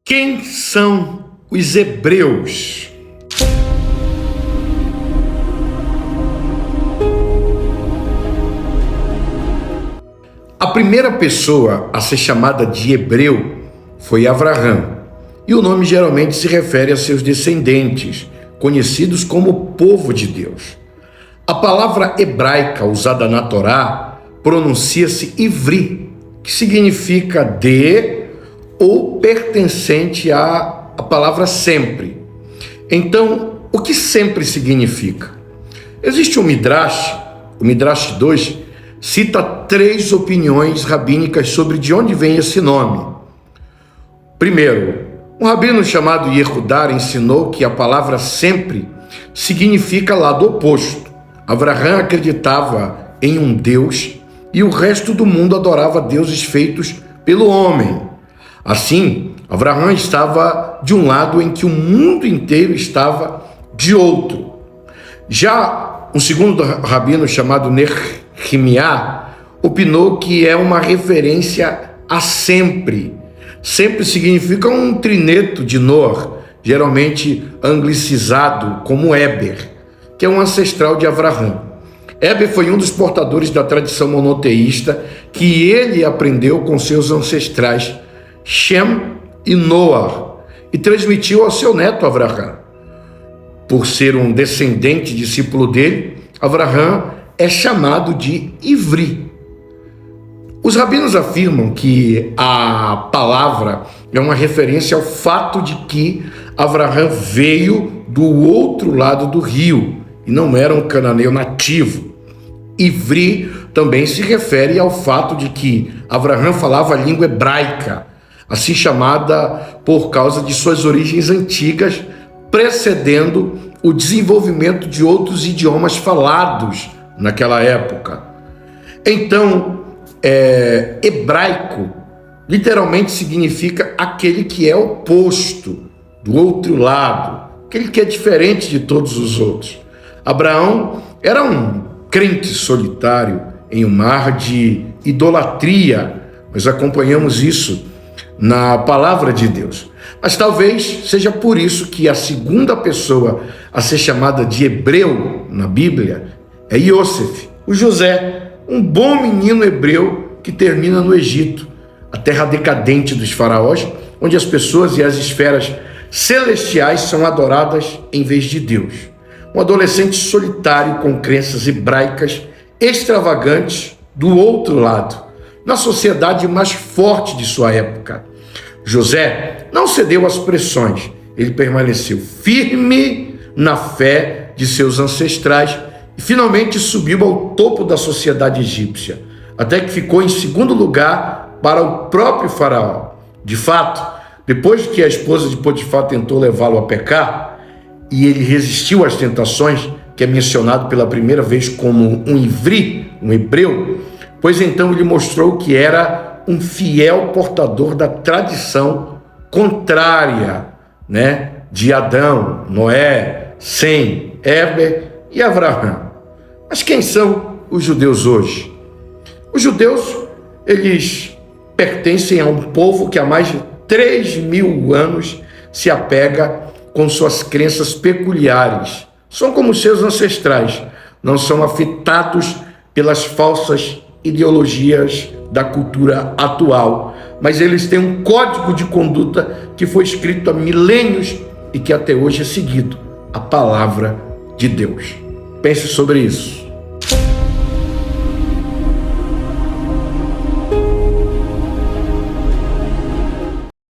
Quem são os hebreus? A primeira pessoa a ser chamada de hebreu foi Abraão, e o nome geralmente se refere a seus descendentes, conhecidos como povo de Deus. A palavra hebraica usada na Torá pronuncia-se ivri, que significa de ou pertencente à palavra sempre. Então, o que sempre significa? Existe um Midrash, o Midrash 2, cita 3 opiniões rabínicas sobre de onde vem esse nome. Primeiro, um rabino chamado Yehudá ensinou que a palavra sempre significa lado oposto. Abraão acreditava em um Deus e o resto do mundo adorava deuses feitos pelo homem. Assim, Abraão estava de um lado em que o mundo inteiro estava de outro. Já um segundo rabino chamado Nehemiá opinou que é uma referência a sempre. Sempre significa um trineto de Noar, geralmente anglicizado como Éber, que é um ancestral de Abraão. Éber foi um dos portadores da tradição monoteísta que ele aprendeu com seus ancestrais Shem e Noar e transmitiu ao seu neto Abraão. Por ser um descendente discípulo dele, Abraão é chamado de ivri. Os rabinos afirmam que a palavra é uma referência ao fato de que Abraão veio do outro lado do rio e não era um cananeu nativo. Ivri também se refere ao fato de que Abraão falava a língua hebraica, assim chamada por causa de suas origens antigas, precedendo o desenvolvimento de outros idiomas falados naquela época. Então, hebraico literalmente significa aquele que é oposto, do outro lado, aquele que é diferente de todos os outros. Abraão era um crente solitário em um mar de idolatria. Nós acompanhamos isso na palavra de Deus. Mas talvez seja por isso que a segunda pessoa a ser chamada de hebreu na Bíblia é Yosef, o José, um bom menino hebreu que termina no Egito, a terra decadente dos faraós, onde as pessoas e as esferas celestiais são adoradas em vez de Deus. Um adolescente solitário com crenças hebraicas extravagantes do outro lado, na sociedade mais forte de sua época. José não cedeu às pressões, ele permaneceu firme na fé de seus ancestrais e finalmente subiu ao topo da sociedade egípcia, até que ficou em segundo lugar para o próprio faraó. De fato, depois que a esposa de Potifar tentou levá-lo a pecar, e ele resistiu às tentações, que é mencionado pela primeira vez como um ivri, um hebreu, pois então ele mostrou que era um fiel portador da tradição contrária, de Adão, Noé, Sem, Éber e Abraão. Mas quem são os judeus hoje? Os judeus, eles pertencem a um povo que há mais de 3.000 anos se apega com suas crenças peculiares. São como seus ancestrais, não são afetados pelas falsas ideologias da cultura atual, mas eles têm um código de conduta que foi escrito há milênios e que até hoje é seguido, a palavra de Deus. Pense sobre isso.